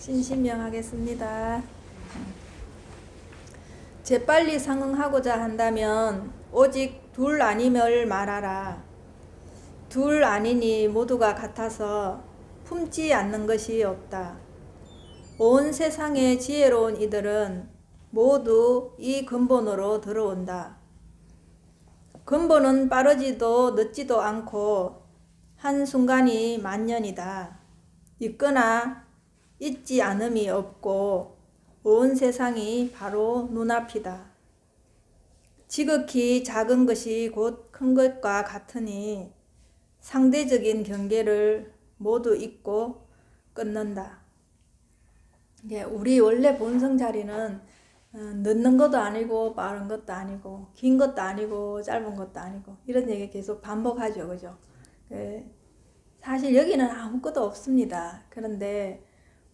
신신명하겠습니다. 재빨리 상응하고자 한다면 오직 둘 아님을 말하라. 둘 아니니 모두가 같아서 품지 않는 것이 없다. 온 세상의 지혜로운 이들은 모두 이 근본으로 들어온다. 근본은 빠르지도 늦지도 않고 한순간이 만년이다. 있거나 있지 않음이 없고 온 세상이 바로 눈앞이다. 지극히 작은 것이 곧 큰 것과 같으니 상대적인 경계를 모두 잊고 끊는다. 우리 원래 본성 자리는 늦는 것도 아니고 빠른 것도 아니고 긴 것도 아니고 짧은 것도 아니고 이런 얘기 계속 반복하죠. 그죠? 사실 여기는 아무것도 없습니다. 그런데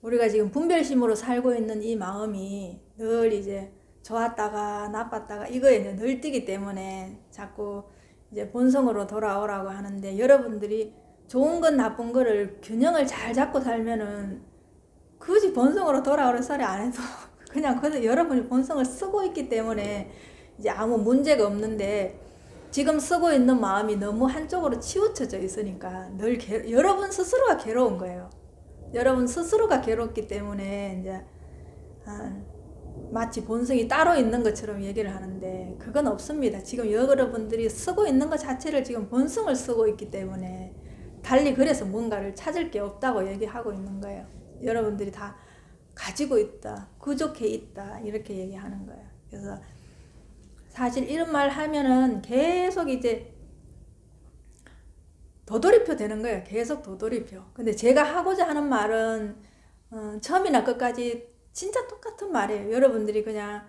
우리가 지금 분별심으로 살고 있는 이 마음이 늘 이제 좋았다가 나빴다가 이거에 늘 뛰기 때문에 자꾸 이제 본성으로 돌아오라고 하는데, 여러분들이 좋은 것 나쁜 거를 균형을 잘 잡고 살면은 굳이 본성으로 돌아오는 소리 안 해도 그냥 여러분이 본성을 쓰고 있기 때문에 이제 아무 문제가 없는데, 지금 쓰고 있는 마음이 너무 한쪽으로 치우쳐져 있으니까 늘 여러분 스스로가 괴로운 거예요. 여러분 스스로가 괴롭기 때문에 이제 마치 본성이 따로 있는 것처럼 얘기를 하는데 그건 없습니다. 지금 여러분들이 쓰고 있는 것 자체를 지금 본성을 쓰고 있기 때문에 달리 그래서 뭔가를 찾을 게 없다고 얘기하고 있는 거예요. 여러분들이 다 가지고 있다, 부족해 있다 이렇게 얘기하는 거예요. 그래서 사실 이런 말 하면은 계속 이제 도돌이표 되는 거예요. 계속 도돌이표. 근데 제가 하고자 하는 말은 처음이나 끝까지 진짜 똑같은 말이에요. 여러분들이 그냥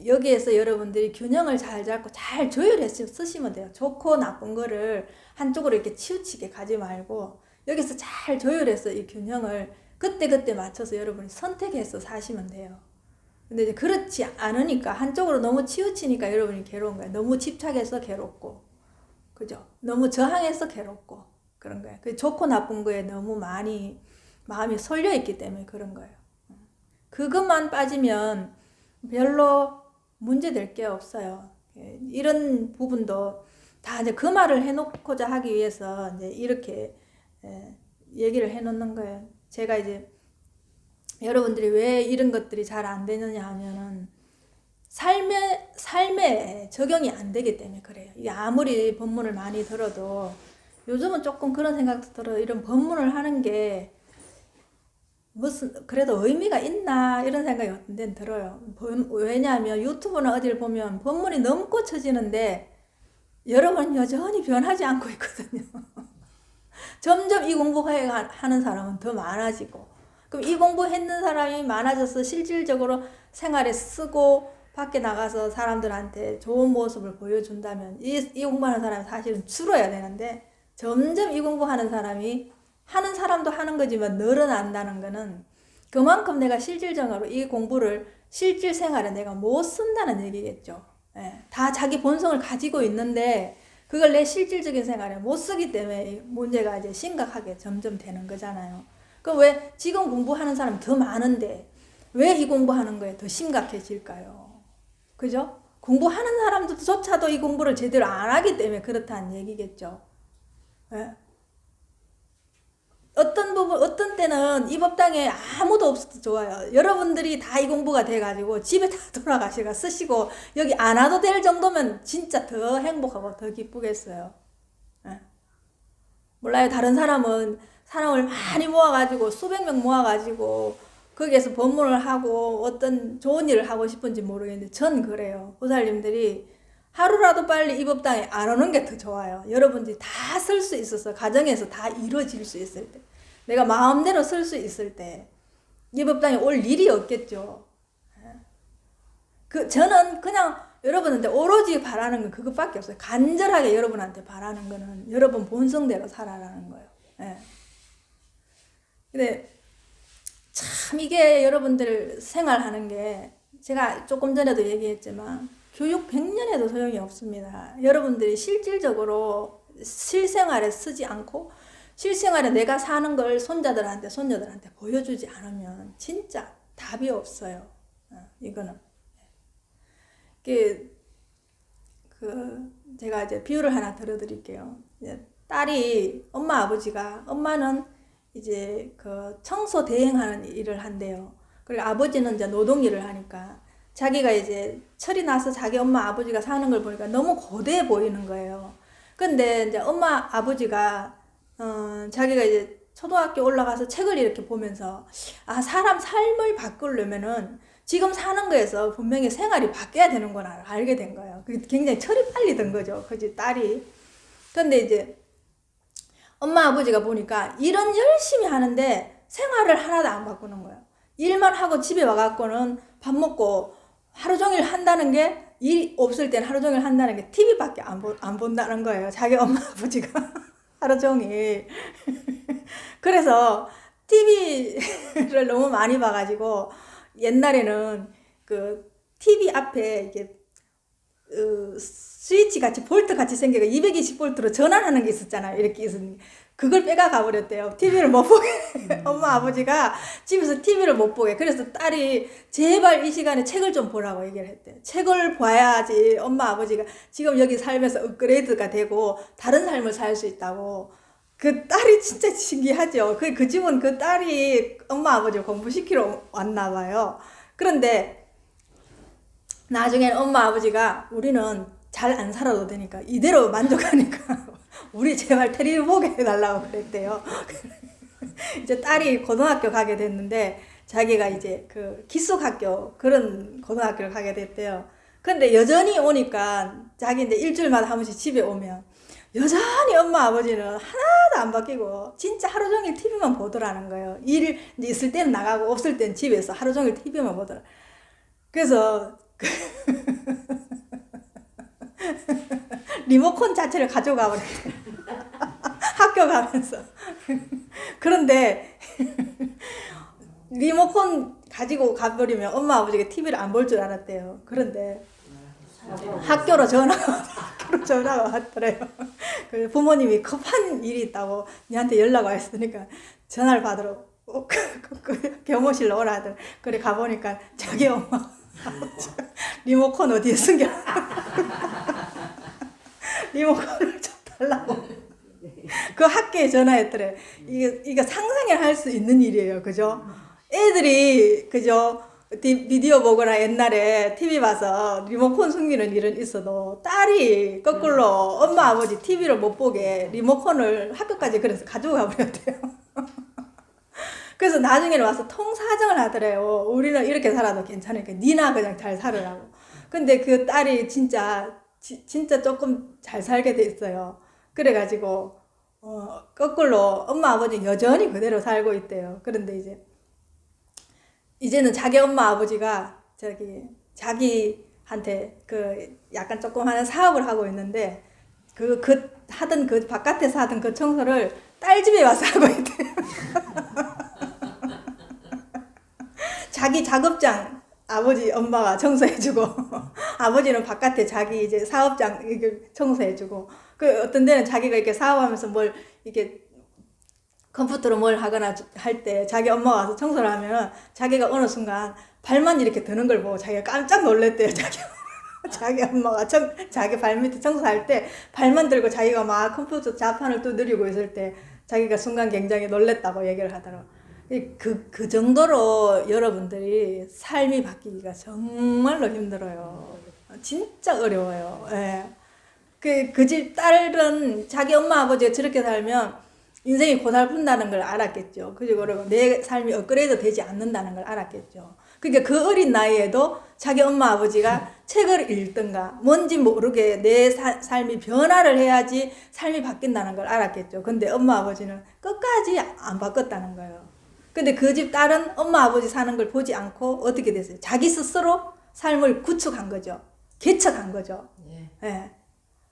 여기에서 여러분들이 균형을 잘 잡고 잘 조율해서 쓰시면 돼요. 좋고 나쁜 거를 한쪽으로 이렇게 치우치게 가지 말고 여기서 잘 조율해서 이 균형을 그때그때 맞춰서 여러분이 선택해서 사시면 돼요. 근데 이제 그렇지 않으니까 한쪽으로 너무 치우치니까 여러분이 괴로운 거예요. 너무 집착해서 괴롭고, 그죠? 너무 저항해서 괴롭고 그런 거예요. 그 좋고 나쁜 거에 너무 많이 마음이 쏠려 있기 때문에 그런 거예요. 그것만 빠지면 별로 문제될 게 없어요. 이런 부분도 다 이제 그 말을 해놓고자 하기 위해서 이제 이렇게 얘기를 해놓는 거예요. 제가 이제 여러분들이 왜 이런 것들이 잘 안 되느냐 하면은 삶에 적용이 안 되기 때문에 그래요. 이게 아무리 법문을 많이 들어도 요즘은 조금 그런 생각도 들어요. 이런 법문을 하는 게 무슨 그래도 의미가 있나 이런 생각이 어떤 데는 들어요. 왜냐하면 유튜브나 어딜 보면 법문이 너무 꽂혀지는데 여러분 여전히 변하지 않고 있거든요. 점점 이 공부하는 사람은 더 많아지고, 그럼 이 공부했는 사람이 많아져서 실질적으로 생활에 쓰고 밖에 나가서 사람들한테 좋은 모습을 보여준다면 이 공부하는 사람이 사실은 줄어야 되는데, 점점 이 공부하는 사람이 하는 사람도 하는 거지만 늘어난다는 거는 그만큼 내가 실질적으로 이 공부를 실질 생활에 내가 못 쓴다는 얘기겠죠. 다 자기 본성을 가지고 있는데 그걸 내 실질적인 생활에 못 쓰기 때문에 문제가 이제 심각하게 점점 되는 거잖아요. 그럼 왜 지금 공부하는 사람이 더 많은데 왜 이 공부하는 거에 더 심각해질까요? 그죠? 공부하는 사람들조차도 이 공부를 제대로 안 하기 때문에 그렇다는 얘기겠죠. 어떤 때는 이 법당에 아무도 없어도 좋아요. 여러분들이 다 이 공부가 돼가지고 집에 다 돌아가시고 쓰시고 여기 안 와도 될 정도면 진짜 더 행복하고 더 기쁘겠어요. 몰라요. 다른 사람은 사람을 많이 모아가지고 수백 명 모아가지고 거기에서 법문을 하고 어떤 좋은 일을 하고 싶은지 모르겠는데 전 그래요. 보살님들이 하루라도 빨리 이 법당에 안 오는 게 더 좋아요. 여러분들이 다 쓸 수 있어서 가정에서 다 이루어질 수 있을 때, 내가 마음대로 쓸 수 있을 때 이 법당에 올 일이 없겠죠. 저는 그냥 여러분한테 오로지 바라는 건 그것밖에 없어요. 간절하게 여러분한테 바라는 거는 여러분 본성대로 살아라는 거예요. 근데 참 이게 여러분들 생활하는 게 제가 조금 전에도 얘기했지만 교육 100년 해도 소용이 없습니다. 여러분들이 실질적으로 실생활에 쓰지 않고 실생활에 내가 사는 걸 손자들한테 보여주지 않으면 진짜 답이 없어요. 이거는. 제가 이제 비유를 하나 들어드릴게요. 딸이 엄마는 이제 그 청소 대행하는 일을 한대요. 그리고 아버지는 이제 노동 일을 하니까 자기가 이제 철이 나서 자기 엄마 아버지가 사는 걸 보니까 너무 고대해 보이는 거예요. 근데 이제 엄마 아버지가 자기가 이제 초등학교 올라가서 책을 이렇게 보면서 사람 삶을 바꾸려면은 지금 사는 거에서 분명히 생활이 바뀌어야 되는 걸 알게 된 거예요. 굉장히 철이 빨리 든 거죠. 그지 딸이. 근데 이제 엄마 아버지가 보니까 일은 열심히 하는데 생활을 하나도 안 바꾸는 거예요. 일만 하고 집에 와갖고는 밥 먹고 하루 종일 한다는 게, 일 없을 땐 하루 종일 한다는 게 TV밖에 안 본다는 거예요. 자기 엄마 아버지가 하루 종일. 그래서 TV를 너무 많이 봐가지고 옛날에는 그 TV 앞에 이게 스위치 같이 볼트 같이 생겨서 220볼트로 전환하는 게 있었잖아요. 이렇게 있었는데 그걸 빼가 가버렸대요. TV를 못 보게. 엄마 아버지가 집에서 TV를 못 보게. 그래서 딸이 제발 이 시간에 책을 좀 보라고 얘기를 했대요. 책을 봐야지 엄마 아버지가 지금 여기 살면서 업그레이드가 되고 다른 삶을 살 수 있다고. 그 딸이 진짜 신기하죠. 그 집은 그 딸이 엄마 아버지 공부시키러 왔나 봐요. 그런데 나중에는 엄마 아버지가 우리는 잘 안 살아도 되니까 이대로 만족하니까 우리 제발 텔레비 보게 해달라고 그랬대요. 이제 딸이 고등학교 가게 됐는데 자기가 이제 그 기숙학교 그런 고등학교를 가게 됐대요. 근데 여전히 오니까 자기 이제 일주일마다 한 번씩 집에 오면 여전히 엄마 아버지는 하나도 안 바뀌고 진짜 하루 종일 TV만 보더라는 거예요. 일 있을 때는 나가고 없을 때는 집에서 하루 종일 TV만 보더라. 그래서 리모컨 자체를 가져가 버렸대. 학교 가면서. 그런데 리모컨 가지고 가버리면 엄마 아버지가 TV를 안 볼 줄 알았대요. 그런데 학교로 전화가 왔더래요. 그 부모님이 급한 일이 있다고 니한테 연락 와 있으니까 전화를 받으러 교무실로 오라 하더래. 그래 가보니까 자기 엄마 리모컨 어디에 숨겨? 리모컨을 좀 달라고. 그 학교에 전화했더래. 이게 상상을 할 수 있는 일이에요. 그죠? 애들이, 그죠? 비디오 보거나 옛날에 TV 봐서 리모컨 숨기는 일은 있어도 딸이 거꾸로 엄마 아버지 TV를 못 보게 리모컨을 학교까지 그래서 가지고 가버렸대요. 그래서 나중에는 와서 통사정을 하더래요. 우리는 이렇게 살아도 괜찮으니까 니나 그냥 잘 살으라고. 근데 그 딸이 진짜 조금 잘 살게 됐어요. 그래가지고 거꾸로 엄마 아버지 여전히 그대로 살고 있대요. 그런데 이제는 자기 엄마 아버지가 자기한테 그 약간 조금 하는 사업을 하고 있는데 하던 그 바깥에서 하던 그 청소를 딸 집에 와서 하고 있대요. 자기 작업장 아버지 엄마가 청소해주고 아버지는 바깥에 자기 이제 사업장 청소해주고 그 어떤 데는 자기가 이렇게 사업하면서 뭘 이렇게 컴퓨터로 뭘 하거나 할 때 자기 엄마가 와서 청소를 하면 자기가 어느 순간 발만 이렇게 드는 걸 보고 자기가 깜짝 놀랬대요. 자기 엄마가 자기 발 밑에 청소할 때 발만 들고 자기가 막 컴퓨터 자판을 또 누리고 있을 때 자기가 순간 굉장히 놀랬다고 얘기를 하더라고요. 그 정도로 여러분들이 삶이 바뀌기가 정말로 힘들어요. 진짜 어려워요. 예. 그 집 딸은 자기 엄마 아버지가 저렇게 살면 인생이 고달픈다는 걸 알았겠죠. 그리고 내 삶이 업그레이드 되지 않는다는 걸 알았겠죠. 그러니까 그 어린 나이에도 자기 엄마 아버지가 책을 읽든가 뭔지 모르게 내 삶이 변화를 해야지 삶이 바뀐다는 걸 알았겠죠. 근데 엄마 아버지는 끝까지 안 바꿨다는 거예요. 근데 그 집 딸은 엄마 아버지 사는 걸 보지 않고 어떻게 됐어요? 자기 스스로 삶을 구축한 거죠. 개척한 거죠. 예.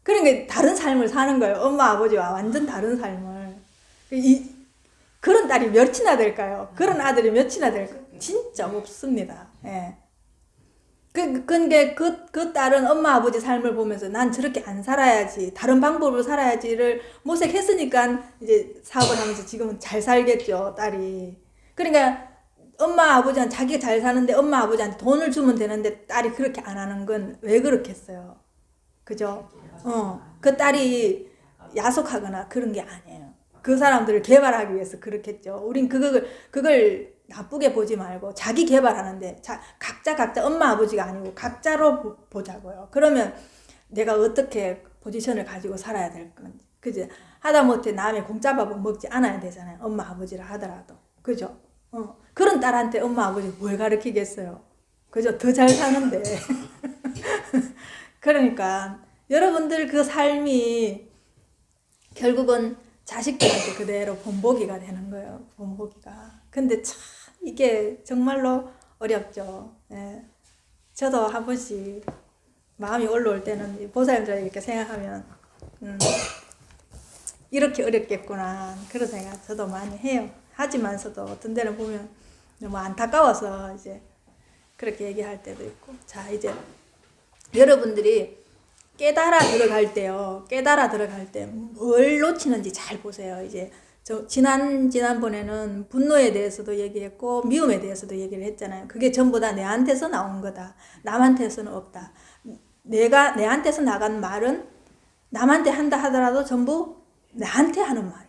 그러니까 다른 삶을 사는 거예요. 엄마 아버지와 완전 다른 삶을. 그런 딸이 몇이나 될까요? 그런 아들이 몇이나 될까요? 진짜 없습니다. 예. 그 딸은 엄마 아버지 삶을 보면서 난 저렇게 안 살아야지, 다른 방법으로 살아야지를 모색했으니까 이제 사업을 하면서 지금은 잘 살겠죠, 딸이. 그러니까 엄마 아버지한테 자기가 잘 사는데 엄마 아버지한테 돈을 주면 되는데 딸이 그렇게 안 하는 건 왜 그렇겠어요? 그죠? 그 딸이 야속하거나 그런 게 아니에요. 그 사람들을 개발하기 위해서 그렇겠죠. 우린 그걸 나쁘게 보지 말고 자기 개발하는데 각자 엄마 아버지가 아니고 각자로 보자고요. 그러면 내가 어떻게 포지션을 가지고 살아야 될 건지. 그죠? 하다못해 남의 공짜밥은 먹지 않아야 되잖아요. 엄마 아버지라 하더라도. 그죠? 그런 딸한테 엄마 아버지 뭘 가르치겠어요? 그죠? 더 잘 사는데. 그러니까 여러분들 그 삶이 결국은 자식들한테 그대로 본보기가 되는 거예요. 본보기가. 근데 참 이게 정말로 어렵죠. 예. 저도 한 번씩 마음이 올라올 때는 보살님들 이렇게 생각하면 이렇게 어렵겠구나 그런 생각 저도 많이 해요. 하지만서도 어떤 데는 보면 너무 안타까워서 이제 그렇게 얘기할 때도 있고. 자, 이제 여러분들이 깨달아 들어갈 때요. 깨달아 들어갈 때 뭘 놓치는지 잘 보세요. 이제 지난번에는 분노에 대해서도 얘기했고 미움에 대해서도 얘기를 했잖아요. 그게 전부 다 내한테서 나온 거다. 남한테서는 없다. 내한테서 나간 말은 남한테 한다 하더라도 전부 나한테 하는 말.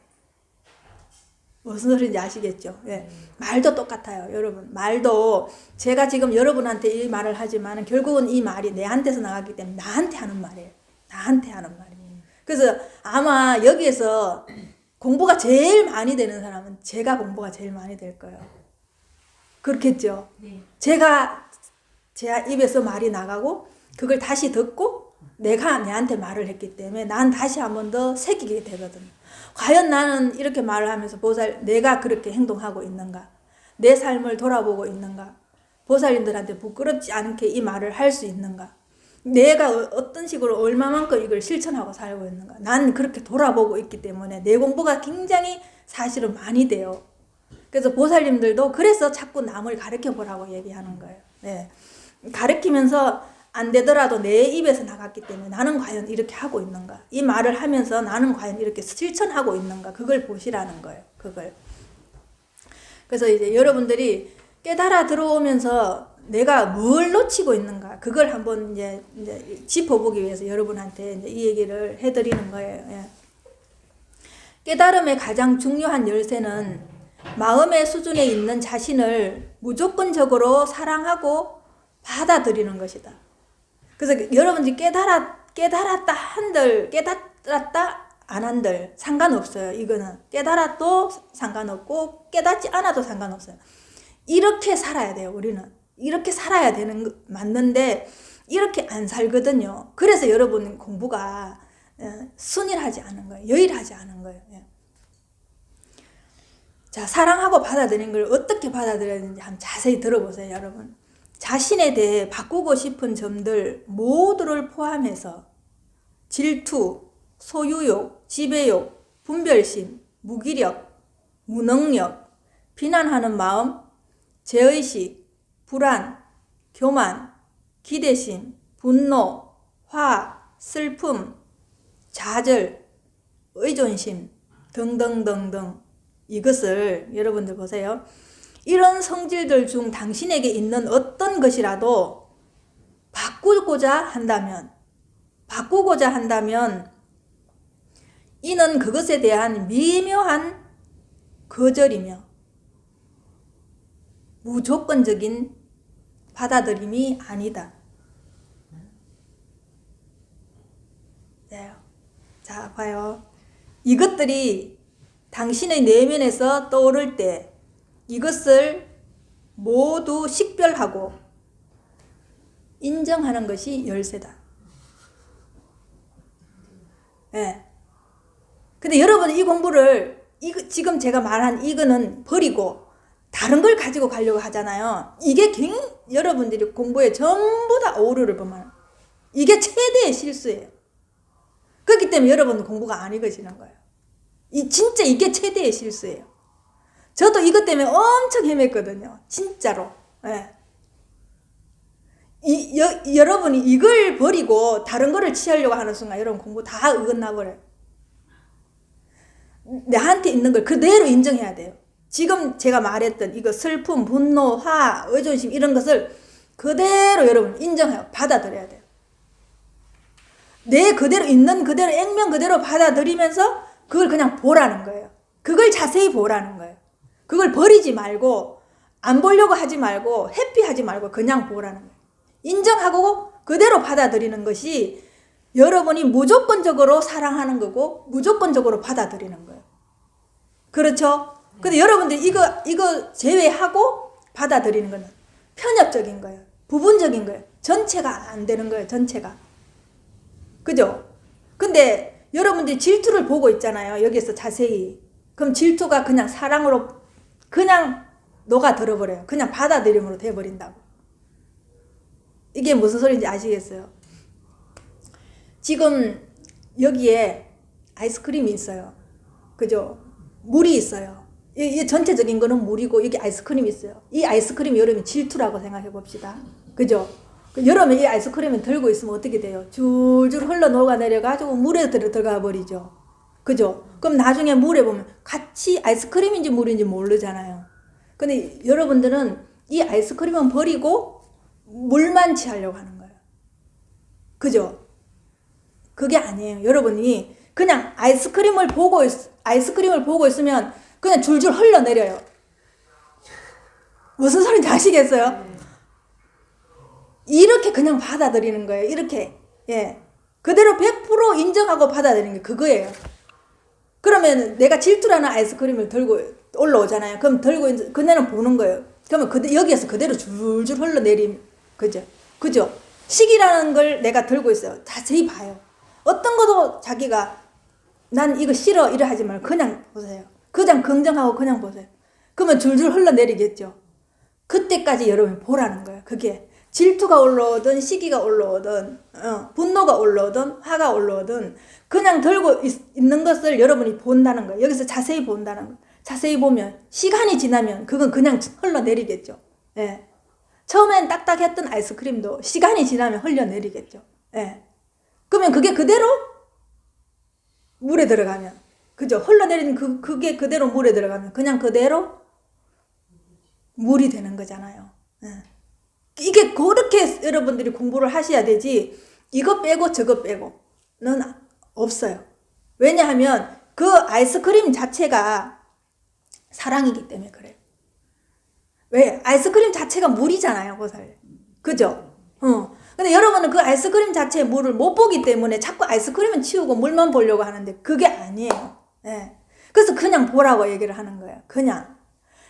무슨 소리인지 아시겠죠? 예. 말도 똑같아요, 여러분. 말도 제가 지금 여러분한테 이 말을 하지만 결국은 이 말이 내한테서 나갔기 때문에 나한테 하는 말이에요. 나한테 하는 말이에요. 그래서 아마 여기에서 공부가 제일 많이 되는 사람은 제가 공부가 제일 많이 될 거예요. 그렇겠죠? 네. 제 입에서 말이 나가고 그걸 다시 듣고 내가 내한테 말을 했기 때문에 난 다시 한 번 더 새기게 되거든요. 과연 나는 이렇게 말을 하면서 내가 그렇게 행동하고 있는가? 내 삶을 돌아보고 있는가? 보살님들한테 부끄럽지 않게 이 말을 할 수 있는가? 내가 어떤 식으로 얼마만큼 이걸 실천하고 살고 있는가? 난 그렇게 돌아보고 있기 때문에 내 공부가 굉장히 사실은 많이 돼요. 그래서 보살님들도 그래서 자꾸 남을 가르쳐 보라고 얘기하는 거예요. 네. 가르치면서 안 되더라도 내 입에서 나갔기 때문에 나는 과연 이렇게 하고 있는가? 이 말을 하면서 나는 과연 이렇게 실천하고 있는가? 그걸 보시라는 거예요. 그걸. 그래서 이제 여러분들이 깨달아 들어오면서 내가 뭘 놓치고 있는가? 그걸 한번 이제 짚어보기 위해서 여러분한테 이제 이 얘기를 해드리는 거예요. 예. 깨달음의 가장 중요한 열쇠는 마음의 수준에 있는 자신을 무조건적으로 사랑하고 받아들이는 것이다. 그래서 여러분들이 깨달았다 한들 깨달았다 안 한들 상관없어요. 이거는 깨달아도 상관없고 깨닫지 않아도 상관없어요. 이렇게 살아야 돼요. 우리는 이렇게 살아야 되는 거 맞는데 이렇게 안 살거든요. 그래서 여러분 공부가 순일하지 않은 거예요. 여일하지 않은 거예요. 자, 사랑하고 받아들이는 걸 어떻게 받아들여야 되는지 한번 자세히 들어보세요. 여러분 자신에 대해 바꾸고 싶은 점들 모두를 포함해서 질투, 소유욕, 지배욕, 분별심, 무기력, 무능력, 비난하는 마음, 죄의식, 불안, 교만, 기대심, 분노, 화, 슬픔, 좌절, 의존심 등등등등 이것을 여러분들 보세요. 이런 성질들 중 당신에게 있는 어떤 것이라도 바꾸고자 한다면 이는 그것에 대한 미묘한 거절이며 무조건적인 받아들임이 아니다. 네. 자, 봐요. 이것들이 당신의 내면에서 떠오를 때 이것을 모두 식별하고 인정하는 것이 열쇠다. 예. 근데 여러분 이 공부를 지금 제가 말한 이거는 버리고 다른 걸 가지고 가려고 하잖아요. 이게 여러분들이 공부에 전부 다 오류를 보면 이게 최대의 실수예요. 그렇기 때문에 여러분은 공부가 안 읽어지는 거예요. 진짜 이게 최대의 실수예요. 저도 이것 때문에 엄청 헤맸거든요. 진짜로. 예. 여러분이 이걸 버리고 다른 거를 취하려고 하는 순간 여러분 공부 다 어긋나버려요. 나한테 있는 걸 그대로 인정해야 돼요. 지금 제가 말했던 이거 슬픔, 분노, 화, 의존심 이런 것을 그대로 여러분 인정해요. 받아들여야 돼요. 내 그대로 있는 그대로 액면 그대로 받아들이면서 그걸 그냥 보라는 거예요. 그걸 자세히 보라는 거예요. 그걸 버리지 말고 안 보려고 하지 말고 회피하지 말고 그냥 보라는 거예요. 인정하고 그대로 받아들이는 것이 여러분이 무조건적으로 사랑하는 거고 무조건적으로 받아들이는 거예요. 그렇죠? 근데 여러분들이 이거 제외하고 받아들이는 거는 편협적인 거예요. 부분적인 거예요. 전체가 안 되는 거예요. 전체가. 그죠? 근데 여러분들이 질투를 보고 있잖아요. 여기서 자세히. 그럼 질투가 그냥 사랑으로 그냥 녹아들어버려요. 그냥 받아들임으로 돼버린다고. 이게 무슨 소리인지 아시겠어요? 지금 여기에 아이스크림이 있어요. 그죠? 물이 있어요. 이 전체적인 거는 물이고 여기 아이스크림이 있어요. 이 아이스크림이 여러분 질투라고 생각해 봅시다. 그죠? 여러분 이 아이스크림을 들고 있으면 어떻게 돼요? 줄줄 흘러 녹아내려가지고 물에 들어가 버리죠. 그죠? 그럼 나중에 물에 보면 같이 아이스크림인지 물인지 모르잖아요. 근데 여러분들은 이 아이스크림은 버리고 물만 취하려고 하는 거예요. 그죠? 그게 아니에요. 여러분이 그냥 아이스크림을 보고 있으면 그냥 줄줄 흘러내려요. 무슨 소리인지 아시겠어요? 이렇게 그냥 받아들이는 거예요. 이렇게. 예. 그대로 100% 인정하고 받아들이는 게 그거예요. 그러면 내가 질투라는 아이스크림을 들고 올라오잖아요. 그럼 들고 그대로 보는 거예요. 그러면 여기에서 그대로 줄줄 흘러내림. 그죠? 그죠? 식이라는 걸 내가 들고 있어요. 자세히 봐요. 어떤 것도 자기가 난 이거 싫어 이래 하지 말고 그냥 보세요. 그냥 긍정하고 그냥 보세요. 그러면 줄줄 흘러내리겠죠. 그때까지 여러분이 보라는 거예요. 그게 질투가 올라오든 시기가 올라오든 분노가 올라오든 화가 올라오든 그냥 들고 있는 것을 여러분이 본다는 거예요. 여기서 자세히 본다는 거예요. 자세히 보면 시간이 지나면 그건 그냥 흘러내리겠죠. 예. 처음엔 딱딱했던 아이스크림도 시간이 지나면 흘러내리겠죠. 예. 그러면 그게 그대로 물에 들어가면 그죠? 흘러내리는 그게 그대로 물에 들어가면 그냥 그대로 물이 되는 거잖아요. 예. 이게 그렇게 여러분들이 공부를 하셔야 되지 이거 빼고 저거 빼고는 없어요. 왜냐하면 그 아이스크림 자체가 사랑이기 때문에 그래요. 왜? 아이스크림 자체가 물이잖아요. 그죠? 근데 여러분은 그 아이스크림 자체의 물을 못 보기 때문에 자꾸 아이스크림은 치우고 물만 보려고 하는데 그게 아니에요. 예. 그래서 그냥 보라고 얘기를 하는 거예요. 그냥.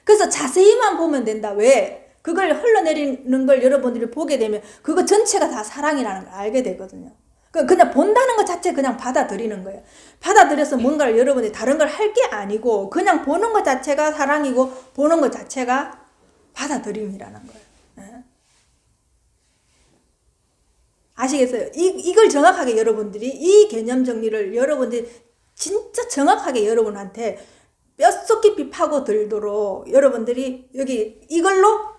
그래서 자세히만 보면 된다. 왜? 그걸 흘러내리는 걸 여러분들이 보게 되면 그거 전체가 다 사랑이라는 걸 알게 되거든요. 그냥 본다는 것 자체 그냥 받아들이는 거예요. 받아들여서 뭔가를 여러분이 다른 걸 할 게 아니고 그냥 보는 것 자체가 사랑이고 보는 것 자체가 받아들임이라는 거예요. 네. 아시겠어요? 이걸 정확하게 여러분들이 이 개념 정리를 여러분들이 진짜 정확하게 여러분한테 뼛속 깊이 파고들도록 여러분들이 여기 이걸로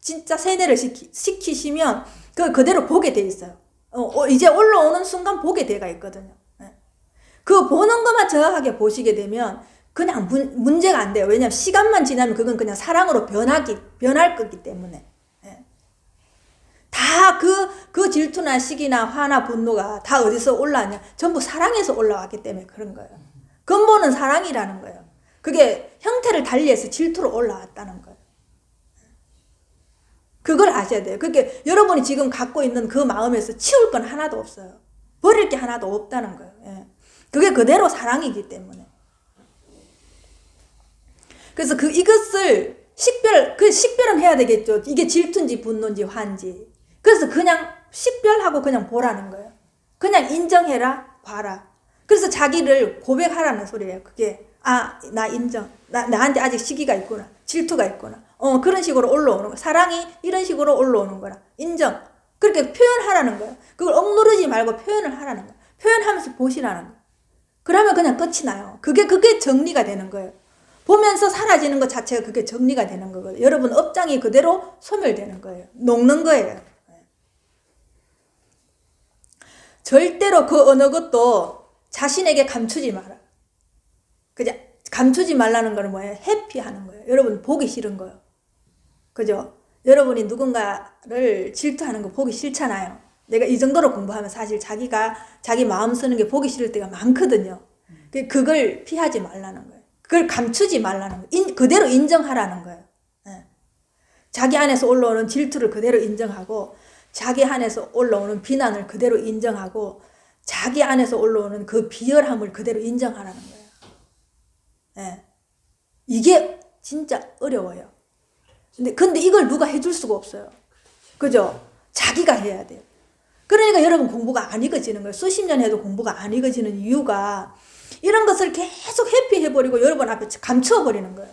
진짜 세뇌를 시키시면 그걸 그대로 보게 돼 있어요. 이제 올라오는 순간 보게 돼가 있거든요. 네. 그 보는 것만 정확하게 보시게 되면 그냥 문제가 안 돼요. 왜냐하면 시간만 지나면 그건 그냥 사랑으로 변할 거기 때문에. 네. 다 그 질투나 시기나 화나 분노가 다 어디서 올라왔냐? 전부 사랑에서 올라왔기 때문에 그런 거예요. 근본은 사랑이라는 거예요. 그게 형태를 달리해서 질투로 올라왔다는 거예요. 그걸 아셔야 돼요. 그게 여러분이 지금 갖고 있는 그 마음에서 치울 건 하나도 없어요. 버릴 게 하나도 없다는 거예요. 예. 그게 그대로 사랑이기 때문에. 그래서 이것을 식별은 해야 되겠죠. 이게 질투인지 분노인지 화인지. 그래서 그냥 식별하고 그냥 보라는 거예요. 그냥 인정해라, 봐라. 그래서 자기를 고백하라는 소리예요. 그게 나 인정. 나한테 아직 시기가 있구나. 질투가 있구나. 그런 식으로 올라오는 거야. 사랑이 이런 식으로 올라오는 거라. 인정. 그렇게 표현하라는 거야. 그걸 억누르지 말고 표현을 하라는 거야. 표현하면서 보시라는 거야. 그러면 그냥 끝이 나요. 그게 정리가 되는 거예요. 보면서 사라지는 것 자체가 그게 정리가 되는 거거든요. 여러분 업장이 그대로 소멸되는 거예요. 녹는 거예요. 절대로 그 어느 것도 자신에게 감추지 마라. 그죠? 감추지 말라는 거는 뭐예요? 회피하는 거예요. 여러분 보기 싫은 거예요. 그죠? 여러분이 누군가를 질투하는 거 보기 싫잖아요. 내가 이 정도로 공부하면 사실 자기 마음 쓰는 게 보기 싫을 때가 많거든요. 그걸 피하지 말라는 거예요. 그걸 감추지 말라는 거예요. 그대로 인정하라는 거예요. 예. 자기 안에서 올라오는 질투를 그대로 인정하고, 자기 안에서 올라오는 비난을 그대로 인정하고, 자기 안에서 올라오는 그 비열함을 그대로 인정하라는 거예요. 예. 이게 진짜 어려워요. 근데 이걸 누가 해줄 수가 없어요. 그죠? 자기가 해야 돼요. 그러니까 여러분 공부가 안 익어지는 거예요. 수십 년 해도 공부가 안 익어지는 이유가 이런 것을 계속 회피해버리고 여러분 앞에 감춰버리는 거예요.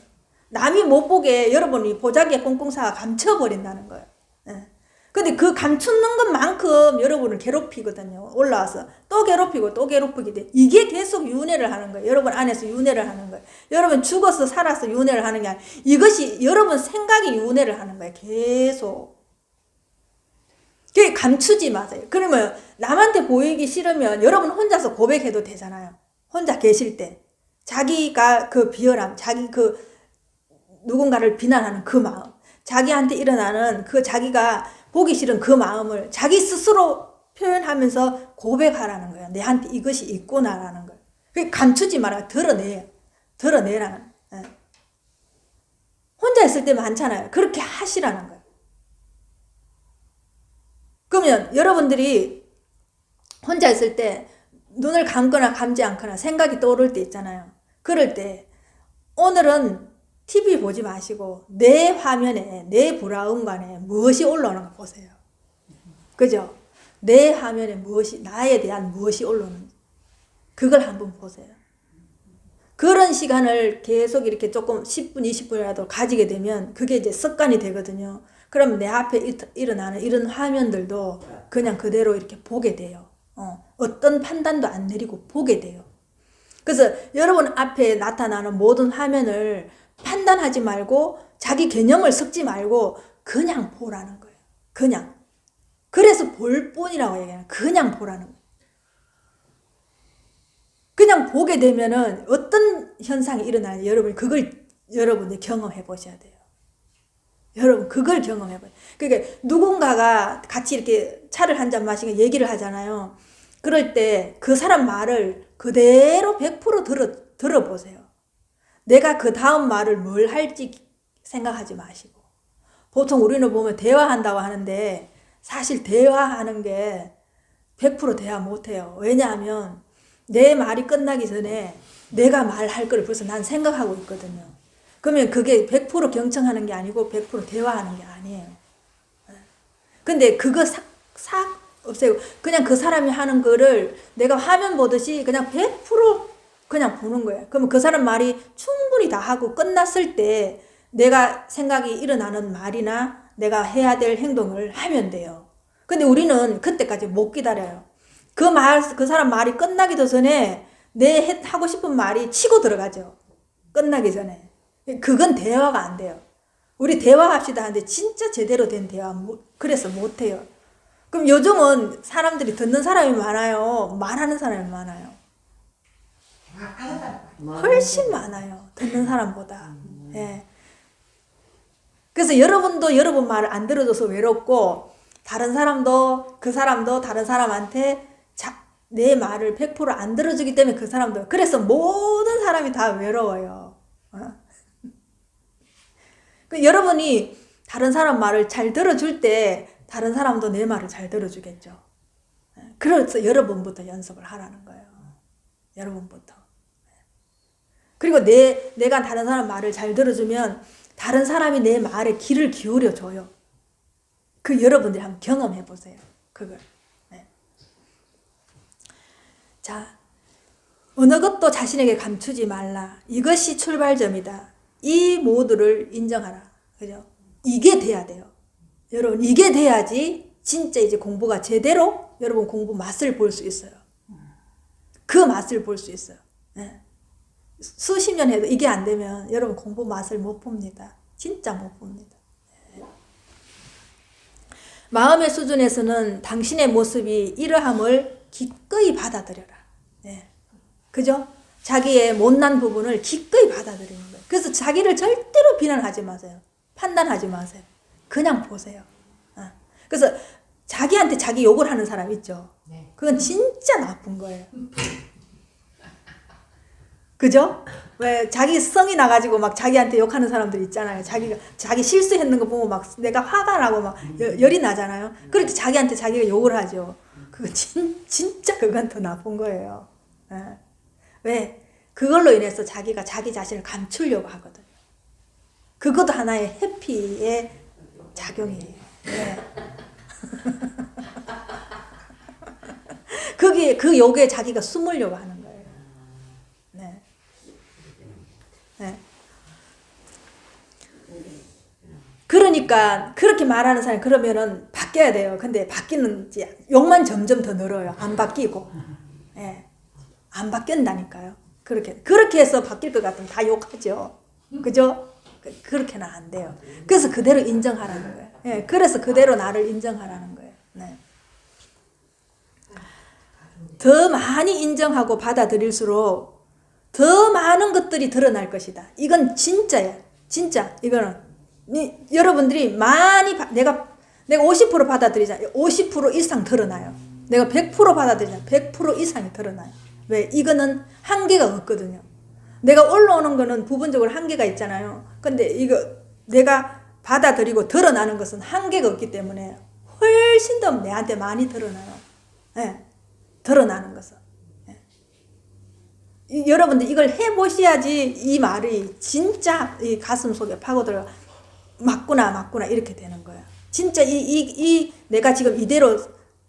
남이 못 보게 여러분이 보자기에 꽁꽁사가 감춰버린다는 거예요. 예. 근데 그 감추는 것만큼 여러분을 괴롭히거든요. 올라와서 또 괴롭히고 또 괴롭히게 돼. 이게 계속 윤회를 하는 거예요. 여러분 안에서 윤회를 하는 거예요. 여러분 죽어서 살아서 윤회를 하는 게 아니라 이것이 여러분 생각이 윤회를 하는 거예요. 계속. 그게 감추지 마세요. 그러면 남한테 보이기 싫으면 여러분 혼자서 고백해도 되잖아요. 혼자 계실 때. 자기가 그 비열함, 자기 그 누군가를 비난하는 그 마음, 자기한테 일어나는 그 자기가 보기 싫은 그 마음을 자기 스스로 표현하면서 고백하라는 거예요. 내한테 이것이 있구나라는 거예요. 그게 감추지 마라. 드러내라는. 예. 혼자 있을 때 많잖아요. 그렇게 하시라는 거예요. 그러면 여러분들이 혼자 있을 때 눈을 감거나 감지 않거나 생각이 떠오를 때 있잖아요. 그럴 때 오늘은 TV 보지 마시고 내 화면에, 내 브라운관에 무엇이 올라오는 거 보세요. 그죠? 내 화면에 나에 대한 무엇이 올라오는지 그걸 한번 보세요. 그런 시간을 계속 이렇게 조금 10분, 20분이라도 가지게 되면 그게 이제 습관이 되거든요. 그러면 내 앞에 일어나는 이런 화면들도 그냥 그대로 이렇게 보게 돼요. 어떤 판단도 안 내리고 보게 돼요. 그래서 여러분 앞에 나타나는 모든 화면을 판단하지 말고 자기 개념을 섞지 말고 그냥 보라는 거예요. 그냥. 그래서 볼 뿐이라고 얘기해요. 그냥 보라는 거예요. 그냥 보게 되면은 어떤 현상이 일어나는지 여러분이 그걸 여러분이 경험해 보셔야 돼요. 여러분 그걸 경험해 봐요. 그러니까 누군가가 같이 이렇게 차를 한 잔 마시고 얘기를 하잖아요. 그럴 때 그 사람 말을 그대로 100% 들어보세요. 내가 그 다음 말을 뭘 할지 생각하지 마시고. 보통 우리는 보면 대화한다고 하는데 사실 대화하는 게 100% 대화 못해요. 왜냐하면 내 말이 끝나기 전에 내가 말할 걸 벌써 난 생각하고 있거든요. 그러면 그게 100% 경청하는 게 아니고 100% 대화하는 게 아니에요. 근데 그거 싹 없애고 그냥 그 사람이 하는 거를 내가 화면 보듯이 그냥 100% 그냥 보는 거예요. 그러면 그 사람 말이 충분히 다 하고 끝났을 때 내가 생각이 일어나는 말이나 내가 해야 될 행동을 하면 돼요. 근데 우리는 그때까지 못 기다려요. 그 사람 말이 끝나기도 전에 내 하고 싶은 말이 치고 들어가죠. 끝나기 전에. 그건 대화가 안 돼요. 우리 대화합시다 하는데 진짜 제대로 된 대화 그래서 못해요. 그럼 요즘은 사람들이 듣는 사람이 많아요? 말하는 사람이 많아요? 훨씬 많아요. 듣는 사람보다. 예. 그래서 여러분도 여러분 말을 안 들어줘서 외롭고 다른 사람도 그 사람도 다른 사람한테 내 말을 100%안 들어주기 때문에 그 사람도 그래서 모든 사람이 다 외로워요. 여러분이 다른 사람 말을 잘 들어줄 때 다른 사람도 내 말을 잘 들어주겠죠. 그래서 여러분부터 연습을 하라는 거예요. 여러분부터. 그리고 내가 다른 사람 말을 잘 들어주면 다른 사람이 내 말에 귀를 기울여 줘요. 그 여러분들이 한번 경험해 보세요. 그걸. 네. 자, 어느 것도 자신에게 감추지 말라. 이것이 출발점이다. 이 모두를 인정하라. 그죠? 이게 돼야 돼요. 여러분, 이게 돼야지 진짜 이제 공부가 제대로 여러분 공부 맛을 볼 수 있어요. 그 맛을 볼 수 있어요. 네. 수십 년 해도 이게 안 되면 여러분 공부 맛을 못 봅니다. 진짜 못 봅니다. 네. 마음의 수준에서는 당신의 모습이 이러함을 기꺼이 받아들여라. 예. 그죠? 자기의 못난 부분을 기꺼이 받아들이는 거예요. 그래서 자기를 절대로 비난하지 마세요. 판단하지 마세요. 그냥 보세요. 그래서 자기한테 자기 욕을 하는 사람 있죠. 그건 진짜 나쁜 거예요. 그죠? 왜 자기 성이 나가지고 막 자기한테 욕하는 사람들 있잖아요. 자기 실수했는 거 보고 막 내가 화가 나고 막 열이 나잖아요. 그렇게 자기한테 자기가 욕을 하죠. 그거 진짜 그건 더 나쁜 거예요. 예. 왜? 그걸로 인해서 자기가 자기 자신을 감추려고 하거든요. 그것도 하나의 해피의 작용이에요. 네. 거기에 그 욕에 자기가 숨으려고 하는 거예요. 네. 네. 그러니까 그렇게 말하는 사람이 그러면은 바뀌어야 돼요. 근데 바뀌는 욕만 점점 더 늘어요. 안 바뀌고. 예. 안 바뀐다니까요. 그렇게 해서 바뀔 것 같으면 다 욕하죠. 그죠? 그렇게는 안 돼요. 그래서 그대로 인정하라는 거예요. 예. 그래서 그대로 나를 인정하라는 거예요. 네. 더 많이 인정하고 받아들일수록 더 많은 것들이 드러날 것이다. 이건 진짜야. 진짜. 이거는 여러분들이 많이 내가 50% 받아들이잖아요. 50% 이상 드러나요. 내가 100% 받아들이잖아요. 100% 이상이 드러나요. 왜? 이거는 한계가 없거든요. 내가 올라오는 거는 부분적으로 한계가 있잖아요. 근데 이거 내가 받아들이고 드러나는 것은 한계가 없기 때문에 훨씬 더 내한테 많이 드러나요. 네. 드러나는 것은. 네. 여러분들 이걸 해보셔야지 이 말이 진짜 이 가슴 속에 파고들어 맞구나 이렇게 되는 거예요. 진짜 내가 지금 이대로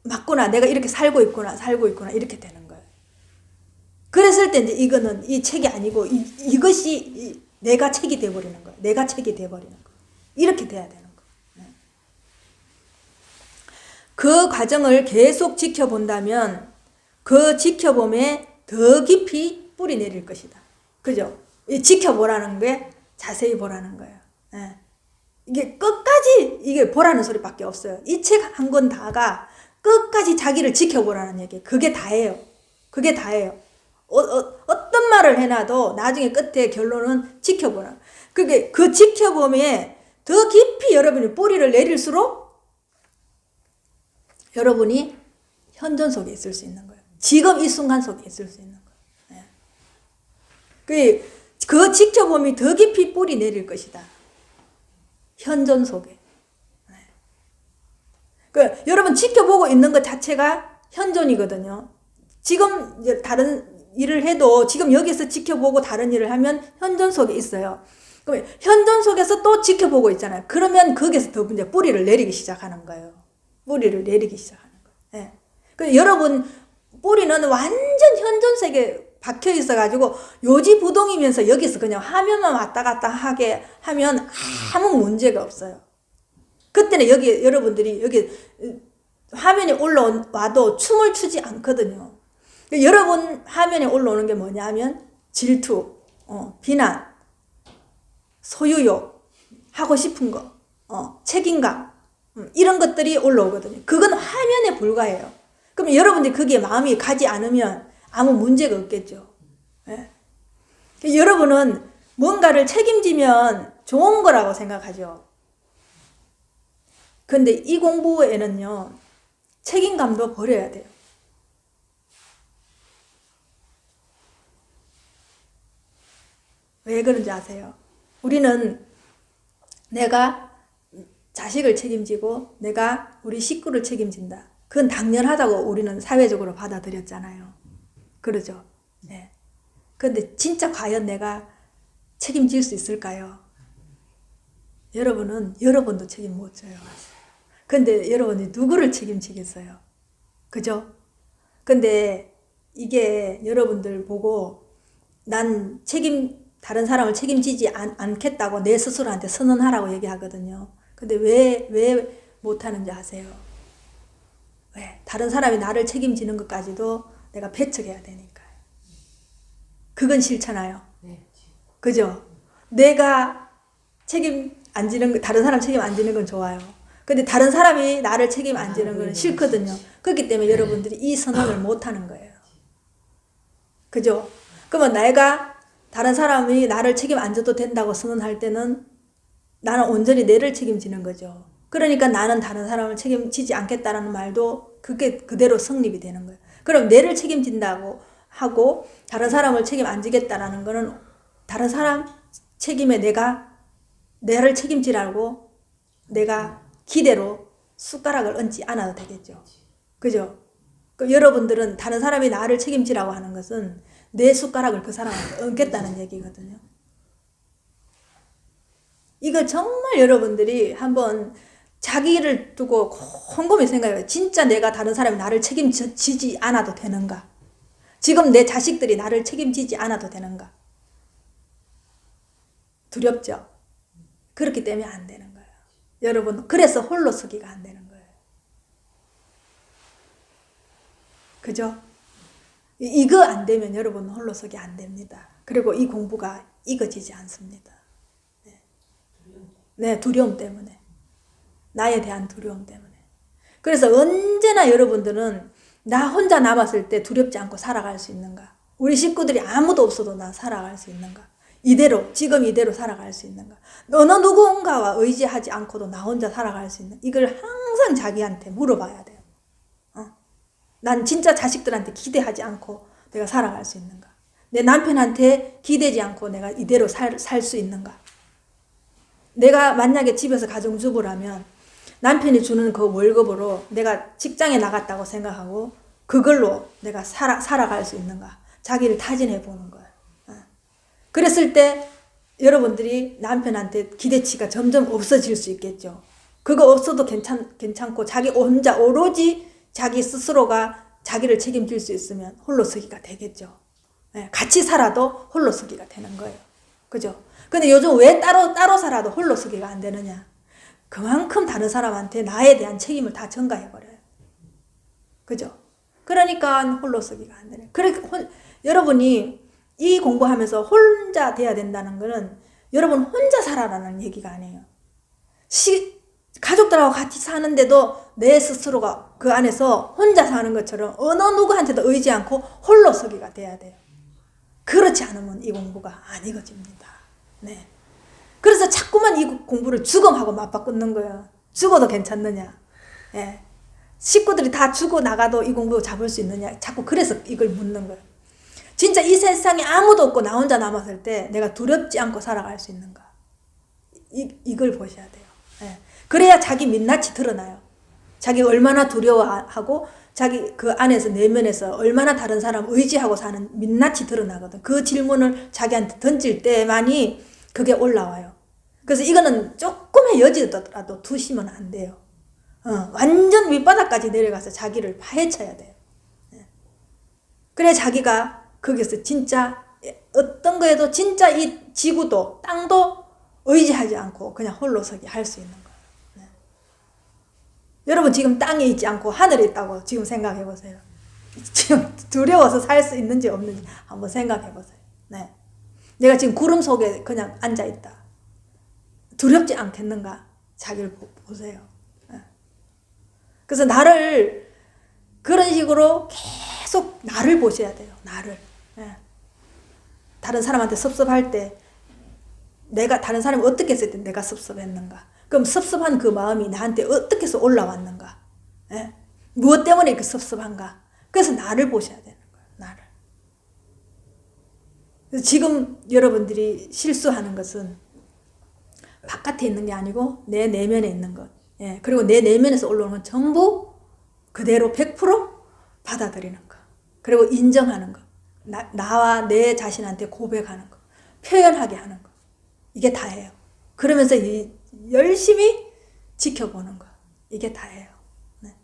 맞구나, 내가 이렇게 살고 있구나 이렇게 되는 거예요. 그랬을 때 이제 이거는 이 책이 아니고 이것이 내가 책이 돼버리는 거예요. 내가 책이 돼버리는 거예요. 이렇게 돼야 되는 거예요. 네. 그 과정을 계속 지켜본다면 그 지켜봄에 더 깊이 뿌리 내릴 것이다. 그죠? 지켜보라는 게 자세히 보라는 거예요. 네. 이게 끝까지 이게 보라는 소리밖에 없어요. 이 책 한 권 다가 끝까지 자기를 지켜보라는 얘기. 그게 다예요. 그게 다예요. 어떤 말을 해놔도 나중에 끝에 결론은 지켜보라. 그게 그 지켜봄에 더 깊이 여러분이 뿌리를 내릴수록 여러분이 현존 속에 있을 수 있는 거예요. 지금 이 순간 속에 있을 수 있는 거예요. 네. 그 지켜봄이 더 깊이 뿌리 내릴 것이다. 현존 속에. 네. 여러분 지켜보고 있는 것 자체가 현존이거든요. 지금 다른 일을 해도 지금 여기서 지켜보고 다른 일을 하면 현존 속에 있어요. 그럼 현존 속에서 또 지켜보고 있잖아요. 그러면 거기서 더 이제 뿌리를 내리기 시작하는 거예요. 뿌리를 내리기 시작하는 거예요. 네. 여러분 뿌리는 완전 현존 세계에 박혀 있어가지고 요지부동이면서 여기서 그냥 화면만 왔다 갔다 하게 하면 아무 문제가 없어요. 그때는 여러분들이 여기 화면에 올라와도 춤을 추지 않거든요. 여러분 화면에 올라오는 게 뭐냐면 질투, 비난, 소유욕, 하고 싶은 거, 책임감, 이런 것들이 올라오거든요. 그건 화면에 불과해요. 그럼 여러분들이 거기에 마음이 가지 않으면 아무 문제가 없겠죠. 네. 여러분은 뭔가를 책임지면 좋은 거라고 생각하죠. 근데 이 공부에는요, 책임감도 버려야 돼요. 왜 그런지 아세요? 우리는 내가 자식을 책임지고 내가 우리 식구를 책임진다. 그건 당연하다고 우리는 사회적으로 받아들였잖아요. 그러죠? 네. 근데 진짜 과연 내가 책임질 수 있을까요? 여러분은 여러분도 책임 못 져요. 근데 여러분이 누구를 책임지겠어요? 그죠? 근데 이게 여러분들 보고 난 다른 사람을 책임지지 않겠다고 내 스스로한테 선언하라고 얘기하거든요. 근데 왜 못하는지 아세요? 왜? 다른 사람이 나를 책임지는 것까지도 내가 배척해야 되니까요. 그건 싫잖아요. 그죠? 내가 책임 안 지는, 다른 사람 책임 안 지는 건 좋아요. 근데 다른 사람이 나를 책임 안 지는 건 싫거든요. 그렇기 때문에 여러분들이 이 선언을 못 하는 거예요. 그죠? 그러면 내가 다른 사람이 나를 책임 안 져도 된다고 선언할 때는 나는 온전히 내를 책임지는 거죠. 그러니까 나는 다른 사람을 책임지지 않겠다라는 말도 그게 그대로 성립이 되는 거예요. 그럼 내를 책임진다고 하고 다른 사람을 책임 안 지겠다라는 거는 다른 사람 책임에 내를 책임지라고 내가 기대로 숟가락을 얹지 않아도 되겠죠. 그죠? 그 여러분들은 다른 사람이 나를 책임지라고 하는 것은 내 숟가락을 그 사람한테 얹겠다는 얘기거든요. 이거 정말 여러분들이 한번 자기를 두고 곰곰이 생각해요. 진짜 내가 다른 사람이 나를 책임지지 않아도 되는가? 지금 내 자식들이 나를 책임지지 않아도 되는가? 두렵죠? 그렇기 때문에 안 되는 거예요. 여러분, 그래서 홀로 서기가 안 되는 거예요. 그죠? 이거 안 되면 여러분 홀로 서기 안 됩니다. 그리고 이 공부가 이어지지 않습니다. 네, 두려움 때문에. 나에 대한 두려움 때문에. 그래서 언제나 여러분들은 나 혼자 남았을 때 두렵지 않고 살아갈 수 있는가? 우리 식구들이 아무도 없어도 나 살아갈 수 있는가? 이대로, 지금 이대로 살아갈 수 있는가? 어느 누군가와 의지하지 않고도 나 혼자 살아갈 수 있는, 이걸 항상 자기한테 물어봐야 돼요. 난 진짜 자식들한테 기대하지 않고 내가 살아갈 수 있는가? 내 남편한테 기대지 않고 내가 이대로 살 수 있는가? 내가 만약에 집에서 가정주부라면 남편이 주는 그 월급으로 내가 직장에 나갔다고 생각하고 그걸로 내가 살아갈 수 있는가? 자기를 타진해 보는 거예요. 그랬을 때 여러분들이 남편한테 기대치가 점점 없어질 수 있겠죠. 그거 없어도 괜찮고 자기 혼자 오로지 자기 스스로가 자기를 책임질 수 있으면 홀로서기가 되겠죠. 같이 살아도 홀로서기가 되는 거예요. 그죠? 근데 요즘 왜 따로 살아도 홀로서기가 안 되느냐? 그만큼 다른 사람한테 나에 대한 책임을 다 전가해버려요. 그죠? 그러니까 홀로서기가 안 되네. 여러분이 이 공부하면서 혼자 돼야 된다는 거는 여러분 혼자 살아라는 얘기가 아니에요. 가족들하고 같이 사는데도 내 스스로가 그 안에서 혼자 사는 것처럼 어느 누구한테도 의지 않고 홀로서기가 돼야 돼요. 그렇지 않으면 이 공부가 안 이루어집니다. 네. 그래서 자꾸만 이 공부를 죽음하고 맞바꾸는 거예요. 죽어도 괜찮느냐? 예. 식구들이 다 죽어 나가도 이 공부 잡을 수 있느냐? 자꾸 그래서 이걸 묻는 거예요. 진짜 이 세상에 아무도 없고 나 혼자 남았을 때 내가 두렵지 않고 살아갈 수 있는가? 이걸 보셔야 돼요. 예. 그래야 자기 민낯이 드러나요. 자기 얼마나 두려워하고 자기 그 안에서 내면에서 얼마나 다른 사람 의지하고 사는 민낯이 드러나거든. 그 질문을 자기한테 던질 때만이 그게 올라와요. 그래서 이거는 조금의 여지라도 두시면 안 돼요. 완전 밑바닥까지 내려가서 자기를 파헤쳐야 돼요. 그래 자기가 거기서 진짜 어떤 거에도 진짜 이 지구도 땅도 의지하지 않고 그냥 홀로서기 할 수 있는 거예요. 여러분 지금 땅에 있지 않고 하늘에 있다고 지금 생각해 보세요. 지금 두려워서 살 수 있는지 없는지 한번 생각해 보세요. 네. 내가 지금 구름 속에 그냥 앉아 있다. 두렵지 않겠는가? 자기를 보세요. 네. 그래서 나를 그런 식으로 계속 나를 보셔야 돼요. 나를. 네. 다른 사람한테 섭섭할 때 내가 다른 사람이 어떻게 했을 때 내가 섭섭했는가? 그럼 섭섭한 그 마음이 나한테 어떻게 해서 올라왔는가? 예? 무엇 때문에 이렇게 섭섭한가? 그래서 나를 보셔야 되는 거예요. 나를. 그래서 지금 여러분들이 실수하는 것은 바깥에 있는 게 아니고 내 내면에 있는 것. 예. 그리고 내 내면에서 올라오는 건 전부 그대로 100% 받아들이는 것. 그리고 인정하는 것. 나와 내 자신한테 고백하는 것. 표현하게 하는 것. 이게 다예요. 그러면서 열심히 지켜보는 거. 이게 다예요. 네.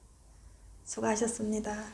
수고하셨습니다.